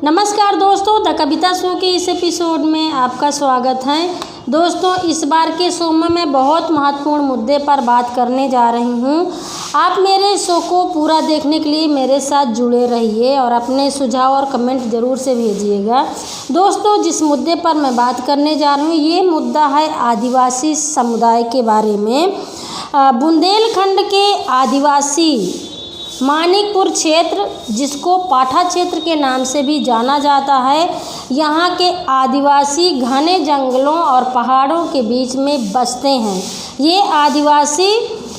नमस्कार दोस्तों, the Kavita show के इस एपिसोड में आपका स्वागत है। दोस्तों, इस बार के शो में मैं बहुत महत्वपूर्ण मुद्दे पर बात करने जा रही हूँ। आप मेरे शो को पूरा देखने के लिए मेरे साथ जुड़े रहिए और अपने सुझाव और कमेंट ज़रूर से भेजिएगा। दोस्तों, जिस मुद्दे पर मैं बात करने जा रही हूँ ये मुद्दा है आदिवासी समुदाय के बारे में। बुंदेलखंड के आदिवासी मानिकपुर क्षेत्र, जिसको पाठा क्षेत्र के नाम से भी जाना जाता है, यहाँ के आदिवासी घने जंगलों और पहाड़ों के बीच में बसते हैं। ये आदिवासी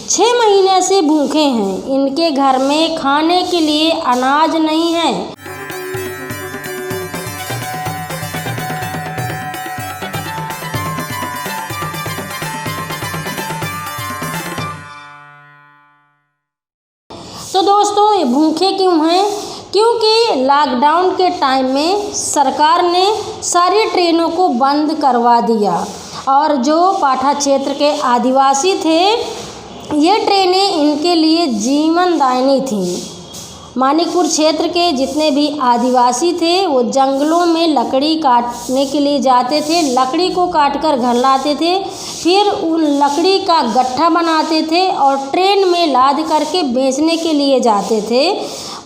6 महीने से भूखे हैं। इनके घर में खाने के लिए अनाज नहीं है। तो दोस्तों, ये भूखे क्यों हैं? क्योंकि लॉकडाउन के टाइम में सरकार ने सारी ट्रेनों को बंद करवा दिया और जो पाठा क्षेत्र के आदिवासी थे, ये ट्रेनें इनके लिए जीवनदायिनी थीं। मानिकपुर क्षेत्र के जितने भी आदिवासी थे वो जंगलों में लकड़ी काटने के लिए जाते थे, लकड़ी को काटकर घर लाते थे, फिर उन लकड़ी का गट्ठा बनाते थे और ट्रेन में लाद करके बेचने के लिए जाते थे।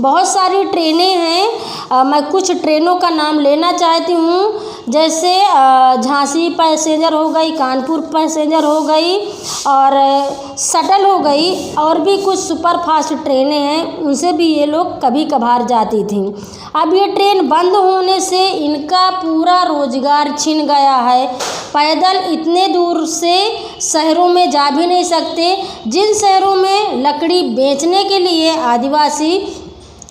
बहुत सारी ट्रेनें हैं, मैं कुछ ट्रेनों का नाम लेना चाहती हूँ, जैसे झांसी पैसेंजर हो गई, कानपुर पैसेंजर हो गई और शटल हो गई, और भी कुछ सुपर फास्ट ट्रेनें हैं, उनसे भी ये लोग कभी कभार जाती थीं। अब ये ट्रेन बंद होने से इनका पूरा रोजगार छिन गया है। पैदल इतने दूर से शहरों में जा भी नहीं सकते। जिन शहरों में लकड़ी बेचने के लिए आदिवासी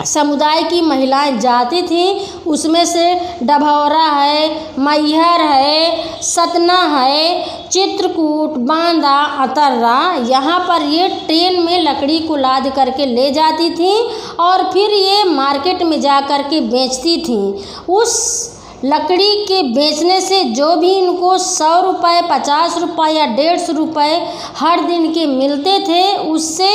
समुदाय की महिलाएं जाती थीं, उसमें से डभौरा है, मैहर है, सतना है, चित्रकूट, बांदा, अतर्रा, यहाँ पर ये ट्रेन में लकड़ी को लाद करके ले जाती थीं और फिर ये मार्केट में जा कर के बेचती थीं। उस लकड़ी के बेचने से जो भी इनको 100 रुपये, 50 रुपये या 150 रुपये हर दिन के मिलते थे, उससे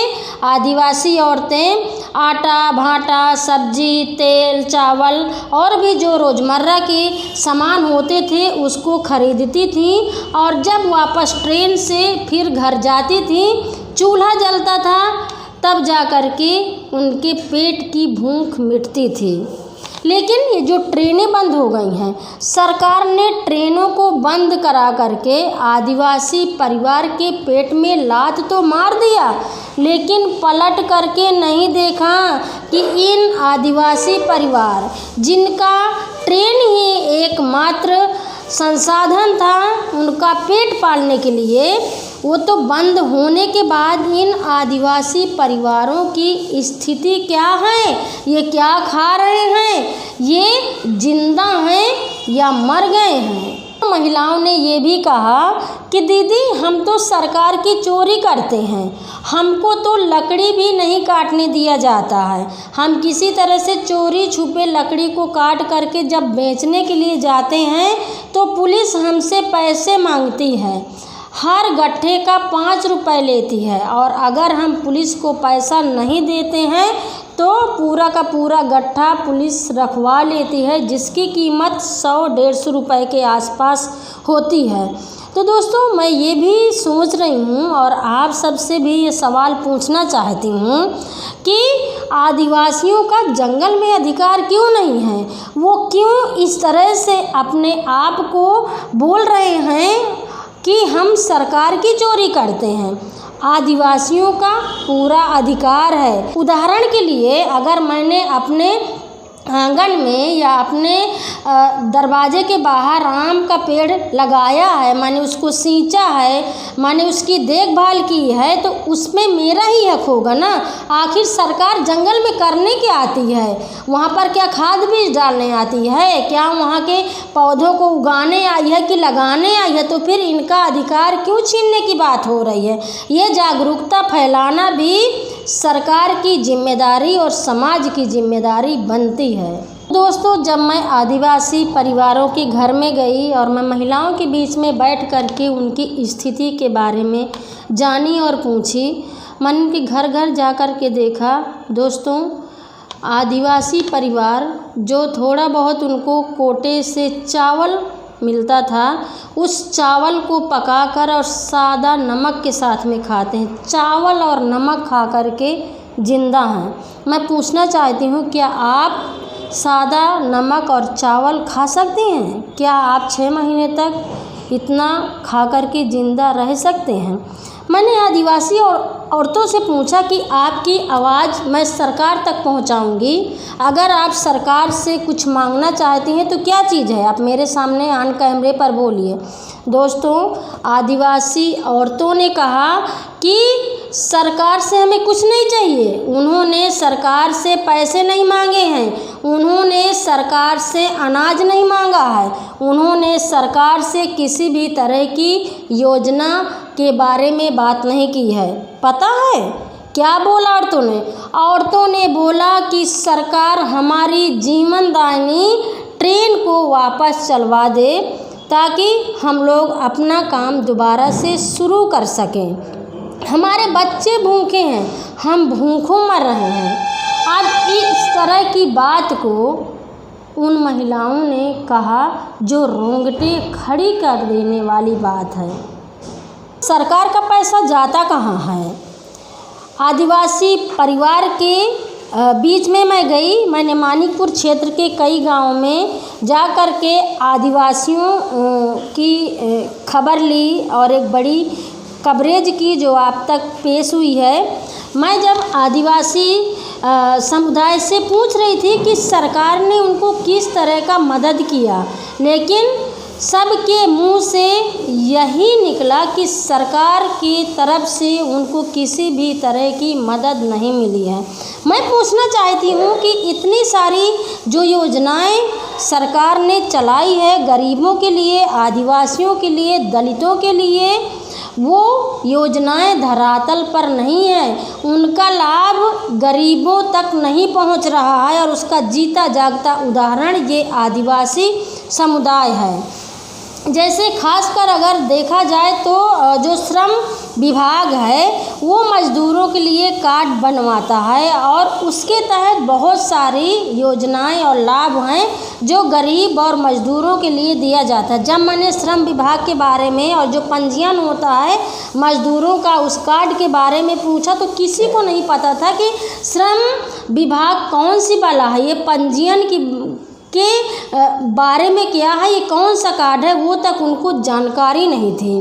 आदिवासी औरतें आटा, भाटा, सब्जी, तेल, चावल और भी जो रोज़मर्रा के सामान होते थे उसको खरीदती थीं और जब वापस ट्रेन से फिर घर जाती थीं, चूल्हा जलता था, तब जा कर के उनके पेट की भूख मिटती थी। लेकिन ये जो ट्रेनें बंद हो गई हैं, सरकार ने ट्रेनों को बंद करा करके आदिवासी परिवार के पेट में लात तो मार दिया, लेकिन पलट करके नहीं देखा कि इन आदिवासी परिवार, जिनका ट्रेन ही एकमात्र संसाधन था उनका पेट पालने के लिए, वो तो बंद होने के बाद इन आदिवासी परिवारों की स्थिति क्या है? ये क्या खा रहे हैं? ये जिंदा हैं या मर गए हैं? महिलाओं ने ये भी कहा कि दीदी, हम तो सरकार की चोरी करते हैं, हमको तो लकड़ी भी नहीं काटने दिया जाता है। हम किसी तरह से चोरी छुपे लकड़ी को काट करके जब बेचने के लिए जाते हैं तो पुलिस हमसे पैसे मांगती है। हर गट्ठे का 5 रुपये लेती है और अगर हम पुलिस को पैसा नहीं देते हैं तो पूरा का पूरा गट्ठा पुलिस रखवा लेती है, जिसकी कीमत 100-150 रुपये के आसपास होती है। तो दोस्तों, मैं ये भी सोच रही हूँ और आप सबसे भी ये सवाल पूछना चाहती हूँ कि आदिवासियों का जंगल में अधिकार क्यों नहीं है? वो क्यों इस तरह से अपने आप को बोल रहे हैं कि हम सरकार की चोरी करते हैं? आदिवासियों का पूरा अधिकार है। उदाहरण के लिए, अगर मैंने अपने आंगन में या अपने दरवाजे के बाहर आम का पेड़ लगाया है, मैंने उसको सींचा है, मैंने उसकी देखभाल की है, तो उसमें मेरा ही हक होगा ना। आखिर सरकार जंगल में करने क्या आती है? वहाँ पर क्या खाद बीज डालने आती है? क्या वहाँ के पौधों को उगाने आई है कि लगाने आई है? तो फिर इनका अधिकार क्यों छीनने की बात हो रही है? ये जागरूकता फैलाना भी सरकार की जिम्मेदारी और समाज की जिम्मेदारी बनती है। दोस्तों, जब मैं आदिवासी परिवारों के घर में गई और मैं महिलाओं के बीच में बैठ कर के उनकी स्थिति के बारे में जानी और पूछी, मैंने उनके घर घर जा कर के देखा। दोस्तों, आदिवासी परिवार जो थोड़ा बहुत उनको कोटे से चावल मिलता था, उस चावल को पकाकर और सादा नमक के साथ में खाते हैं। चावल और नमक खा कर के जिंदा हैं। मैं पूछना चाहती हूँ, क्या आप सादा नमक और चावल खा सकती हैं? क्या आप 6 महीने तक इतना खा कर के ज़िंदा रह सकते हैं? मैंने आदिवासी औरतों से पूछा कि आपकी आवाज़ मैं सरकार तक पहुंचाऊंगी। अगर आप सरकार से कुछ मांगना चाहती हैं तो क्या चीज़ है? आप मेरे सामने ऑन कैमरे पर बोलिए। दोस्तों, आदिवासी औरतों ने कहा कि सरकार से हमें कुछ नहीं चाहिए। उन्होंने सरकार से पैसे नहीं मांगे हैं, उन्होंने सरकार से अनाज नहीं मांगा है, उन्होंने सरकार से किसी भी तरह की योजना के बारे में बात नहीं की है। पता है क्या बोला औरतों ने? औरतों ने बोला कि सरकार हमारी जीवनदायिनी ट्रेन को वापस चलवा दे ताकि हम लोग अपना काम दोबारा से शुरू कर सकें। हमारे बच्चे भूखे हैं, हम भूखों मर रहे हैं। आज इस तरह की बात को उन महिलाओं ने कहा जो रोंगटे खड़ी कर देने वाली बात है। सरकार का पैसा जाता कहाँ है? आदिवासी परिवार के बीच में मैं गई। मैंने मानिकपुर क्षेत्र के कई गांवों में जा कर के आदिवासियों की खबर ली और एक बड़ी कवरेज की जो आप तक पेश हुई है। मैं जब आदिवासी समुदाय से पूछ रही थी कि सरकार ने उनको किस तरह का मदद किया, लेकिन सबके मुंह से यही निकला कि सरकार की तरफ से उनको किसी भी तरह की मदद नहीं मिली है। मैं पूछना चाहती हूँ कि इतनी सारी जो योजनाएं सरकार ने चलाई है गरीबों के लिए, आदिवासियों के लिए, दलितों के लिए, वो योजनाएं धरातल पर नहीं है, उनका लाभ गरीबों तक नहीं पहुंच रहा है। और उसका जीता जागता उदाहरण ये आदिवासी समुदाय है। जैसे खासकर अगर देखा जाए तो जो श्रम विभाग है वो मज़दूरों के लिए कार्ड बनवाता है और उसके तहत बहुत सारी योजनाएं और लाभ हैं जो गरीब और मज़दूरों के लिए दिया जाता है। जब मैंने श्रम विभाग के बारे में और जो पंजीयन होता है मज़दूरों का उस कार्ड के बारे में पूछा तो किसी को नहीं पता था कि श्रम विभाग कौन सी वाला है, ये पंजीयन के बारे में क्या है, ये कौन सा कार्ड है, वो तक उनको जानकारी नहीं थी।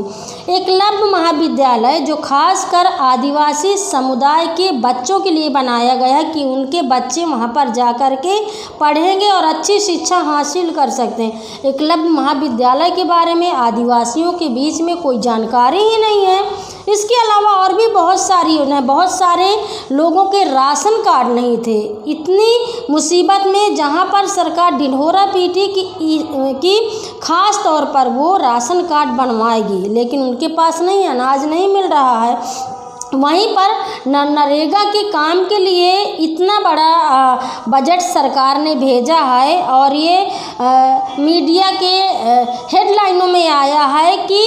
एकलव्य महाविद्यालय जो खासकर आदिवासी समुदाय के बच्चों के लिए बनाया गया है कि उनके बच्चे वहाँ पर जा कर के पढ़ेंगे और अच्छी शिक्षा हासिल कर सकते हैं। एकलव्य महाविद्यालय के बारे में आदिवासियों के बीच में कोई जानकारी ही नहीं है। इसके अलावा और भी बहुत सारी योजनाएं, बहुत सारे लोगों के राशन कार्ड नहीं थे। इतनी मुसीबत में जहाँ पर सरकार ढिढोरा पीटी कि खास तौर पर वो राशन कार्ड बनवाएगी, लेकिन उनके पास नहीं, अनाज नहीं मिल रहा है। वहीं पर नरेगा के काम के लिए इतना बड़ा बजट सरकार ने भेजा है और ये मीडिया के हेडलाइनों में आया है कि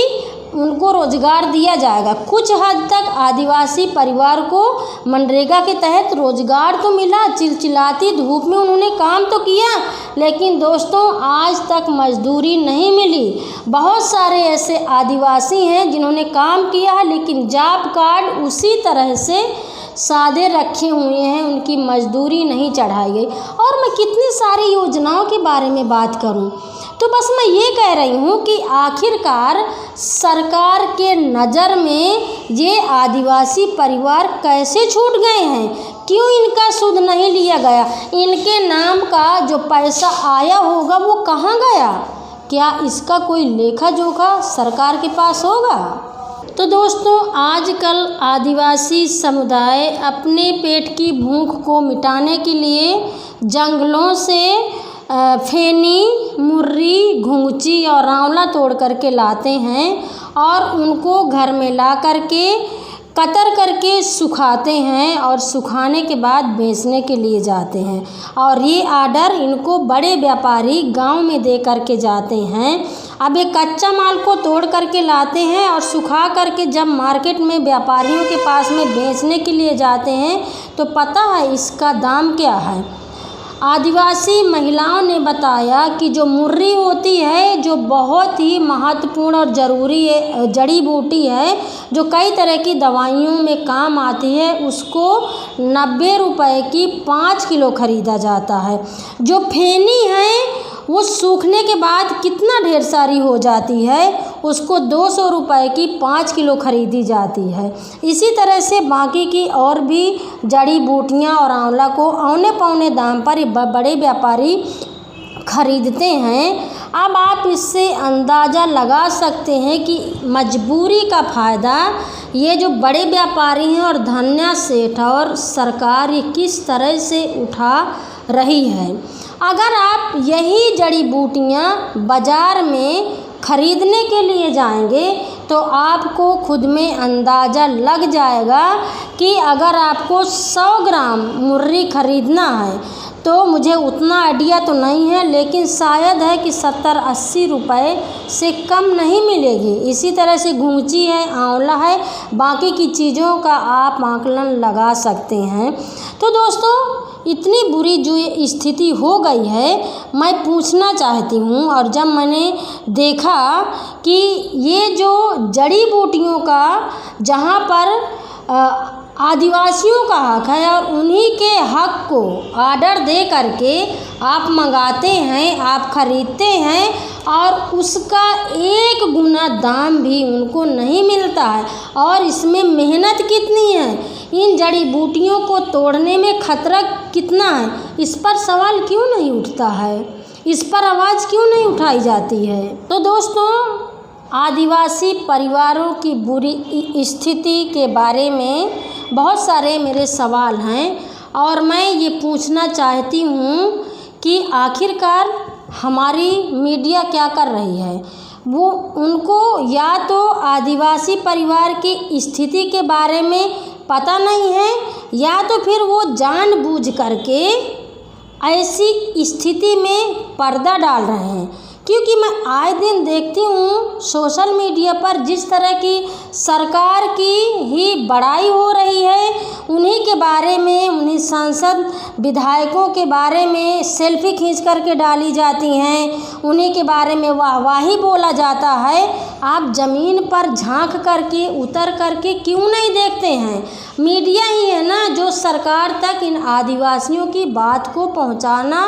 उनको रोज़गार दिया जाएगा। कुछ हद तक आदिवासी परिवार को मनरेगा के तहत रोज़गार तो मिला, चिलचिलाती धूप में उन्होंने काम तो किया, लेकिन दोस्तों आज तक मजदूरी नहीं मिली। बहुत सारे ऐसे आदिवासी हैं जिन्होंने काम किया है लेकिन जॉब कार्ड उसी तरह से सादे रखे हुए हैं, उनकी मजदूरी नहीं चढ़ाई गई। और मैं कितनी सारी योजनाओं के बारे में बात करूं, तो बस मैं ये कह रही हूँ कि आखिरकार सरकार के नज़र में ये आदिवासी परिवार कैसे छूट गए हैं, क्यों इनका सुध नहीं लिया गया, इनके नाम का जो पैसा आया होगा वो कहाँ गया, क्या इसका कोई लेखा जोखा सरकार के पास होगा? तो दोस्तों आजकल आदिवासी समुदाय अपने पेट की भूख को मिटाने के लिए जंगलों से फेनी, मुर्री, घुंघची और आंवला तोड़ करके लाते हैं और उनको घर में ला करके कतर करके सुखाते हैं और सुखाने के बाद बेचने के लिए जाते हैं। और ये आर्डर इनको बड़े व्यापारी गांव में दे करके जाते हैं। अब ये कच्चा माल को तोड़ करके लाते हैं और सुखा करके जब मार्केट में व्यापारियों के पास में बेचने के लिए जाते हैं तो पता है इसका दाम क्या है? आदिवासी महिलाओं ने बताया कि जो मुर्री होती है, जो बहुत ही महत्वपूर्ण और ज़रूरी जड़ी बूटी है, जो कई तरह की दवाइयों में काम आती है, उसको 90 रुपए की 5 किलो खरीदा जाता है। जो फेनी है वो सूखने के बाद कितना ढेर सारी हो जाती है, उसको 200 रुपए की 5 किलो खरीदी जाती है। इसी तरह से बाकी की और भी जड़ी बूटियां और आंवला को औने पौने दाम पर बड़े व्यापारी खरीदते हैं। अब आप इससे अंदाज़ा लगा सकते हैं कि मजबूरी का फ़ायदा ये जो बड़े व्यापारी हैं और धन्या सेठ और सरकार ये किस तरह से उठा रही है। अगर आप यही जड़ी बूटियां बाज़ार में ख़रीदने के लिए जाएंगे तो आपको खुद में अंदाज़ा लग जाएगा कि अगर आपको 100 ग्राम मुर्री ख़रीदना है तो मुझे उतना आइडिया तो नहीं है, लेकिन शायद है कि 70-80 रुपए से कम नहीं मिलेगी। इसी तरह से घुंची है, आंवला है, बाकी की चीज़ों का आप आकलन लगा सकते हैं। तो दोस्तों, इतनी बुरी जो स्थिति हो गई है, मैं पूछना चाहती हूँ, और जब मैंने देखा कि ये जो जड़ी बूटियों का जहाँ पर आदिवासियों का हक है और उन्हीं के हक को ऑर्डर दे करके आप मंगाते हैं, आप ख़रीदते हैं, और उसका 1 गुना दाम भी उनको नहीं मिलता है। और इसमें मेहनत कितनी है, इन जड़ी बूटियों को तोड़ने में खतरा कितना है, इस पर सवाल क्यों नहीं उठता है, इस पर आवाज़ क्यों नहीं उठाई जाती है। तो दोस्तों, आदिवासी परिवारों की बुरी स्थिति के बारे में बहुत सारे मेरे सवाल हैं, और मैं ये पूछना चाहती हूँ कि आखिरकार हमारी मीडिया क्या कर रही है। वो उनको या तो आदिवासी परिवार की स्थिति के बारे में पता नहीं है, या तो फिर वो जानबूझ करके ऐसी स्थिति में पर्दा डाल रहे हैं। क्योंकि मैं आए दिन देखती हूँ सोशल मीडिया पर जिस तरह की सरकार की ही बड़ाई हो रही है, उन्हीं के बारे में, उन्हीं सांसद विधायकों के बारे में सेल्फी खींच करके डाली जाती हैं, उन्हीं के बारे में वाहवाही बोला जाता है। आप ज़मीन पर झांक करके, उतर करके क्यों नहीं देखते हैं। मीडिया ही है ना जो सरकार तक इन आदिवासियों की बात को पहुंचाना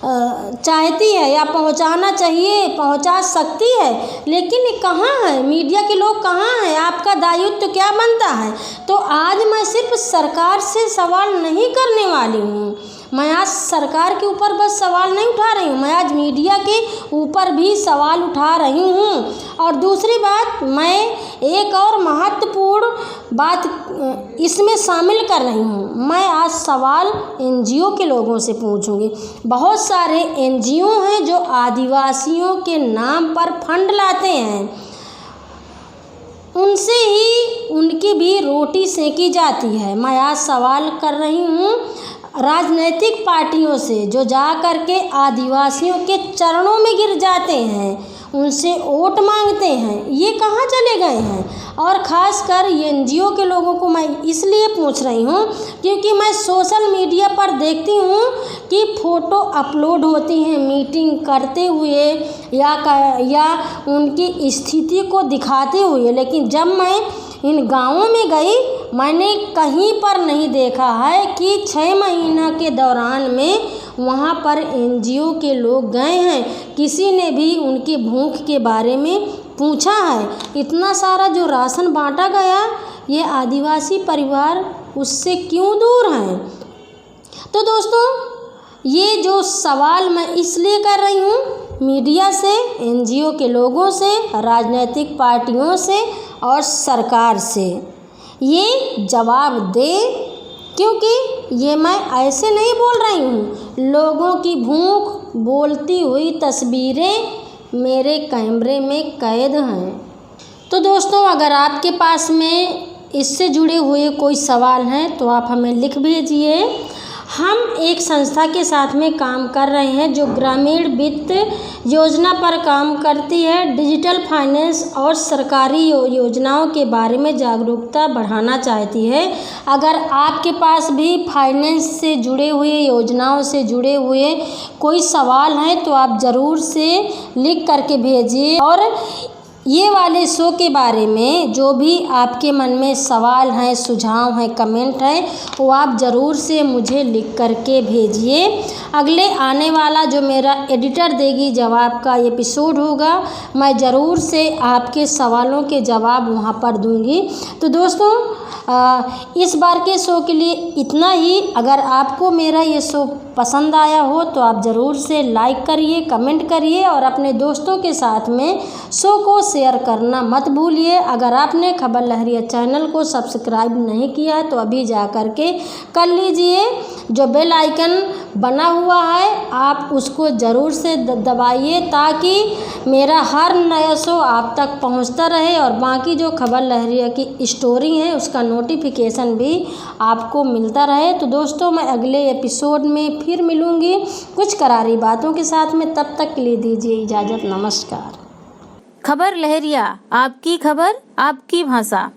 चाहती है, या पहुंचाना चाहिए, पहुंचा सकती है, लेकिन ये कहाँ है, मीडिया के लोग कहाँ हैं, आपका दायित्व तो क्या बनता है। तो आज मैं सिर्फ सरकार से सवाल नहीं करने वाली हूँ, मैं आज सरकार के ऊपर बस सवाल नहीं उठा रही हूँ, मैं आज मीडिया के ऊपर भी सवाल उठा रही हूँ। और दूसरी बात, मैं एक और महत्वपूर्ण बात इसमें शामिल कर रही हूँ। मैं आज सवाल एनजीओ के लोगों से पूछूंगी। बहुत सारे एनजीओ हैं जो आदिवासियों के नाम पर फंड लाते हैं, उनसे ही उनकी भी रोटी सेंकी जाती है। मैं आज सवाल कर रही हूँ राजनीतिक पार्टियों से जो जा कर के आदिवासियों के चरणों में गिर जाते हैं, उनसे वोट मांगते हैं, ये कहाँ चले गए हैं। और ख़ासकर एनजीओ के लोगों को मैं इसलिए पूछ रही हूँ क्योंकि मैं सोशल मीडिया पर देखती हूँ कि फ़ोटो अपलोड होती हैं मीटिंग करते हुए या उनकी स्थिति को दिखाते हुए, लेकिन जब मैं इन गाँवों में गई, मैंने कहीं पर नहीं देखा है कि 6 महीना के दौरान में वहाँ पर एनजीओ के लोग गए हैं, किसी ने भी उनकी भूख के बारे में पूछा है। इतना सारा जो राशन बांटा गया, ये आदिवासी परिवार उससे क्यों दूर हैं। तो दोस्तों, ये जो सवाल मैं इसलिए कर रही हूँ मीडिया से, एनजीओ के लोगों से, राजनीतिक पार्टियों से और सरकार से, ये जवाब दे, क्योंकि ये मैं ऐसे नहीं बोल रही हूँ। लोगों की भूख बोलती हुई तस्वीरें मेरे कैमरे में कैद हैं। तो दोस्तों, अगर आपके पास में इससे जुड़े हुए कोई सवाल हैं तो आप हमें लिख भेजिए। हम एक संस्था के साथ में काम कर रहे हैं जो ग्रामीण वित्त योजना पर काम करती है, डिजिटल फाइनेंस और सरकारी योजनाओं के बारे में जागरूकता बढ़ाना चाहती है। अगर आपके पास भी फाइनेंस से जुड़े हुए, योजनाओं से जुड़े हुए कोई सवाल हैं तो आप ज़रूर से लिख करके भेजिए। और ये वाले शो के बारे में जो भी आपके मन में सवाल हैं, सुझाव हैं, कमेंट हैं, वो आप ज़रूर से मुझे लिख करके भेजिए। अगले आने वाला जो मेरा एडिटर देगी जवाब का एपिसोड होगा, मैं ज़रूर से आपके सवालों के जवाब वहाँ पर दूँगी। तो दोस्तों, इस बार के शो के लिए इतना ही। अगर आपको मेरा ये शो पसंद आया हो तो आप ज़रूर से लाइक करिए, कमेंट करिए और अपने दोस्तों के साथ में शो को शेयर करना मत भूलिए। अगर आपने खबर लहरिया चैनल को सब्सक्राइब नहीं किया है तो अभी जा कर के कर लीजिए। जो बेल आइकन बना हुआ है आप उसको ज़रूर से दबाइए ताकि मेरा हर नया शो आप तक पहुंचता रहे और बाकी जो खबर लहरिया की स्टोरी है उसका नोटिफिकेशन भी आपको मिलता रहे। तो दोस्तों, मैं अगले एपिसोड में फिर मिलूँगी कुछ करारी बातों के साथ में। तब तक के लिए दीजिए इजाज़त। नमस्कार। खबर लहरिया, आपकी खबर आपकी भाषा।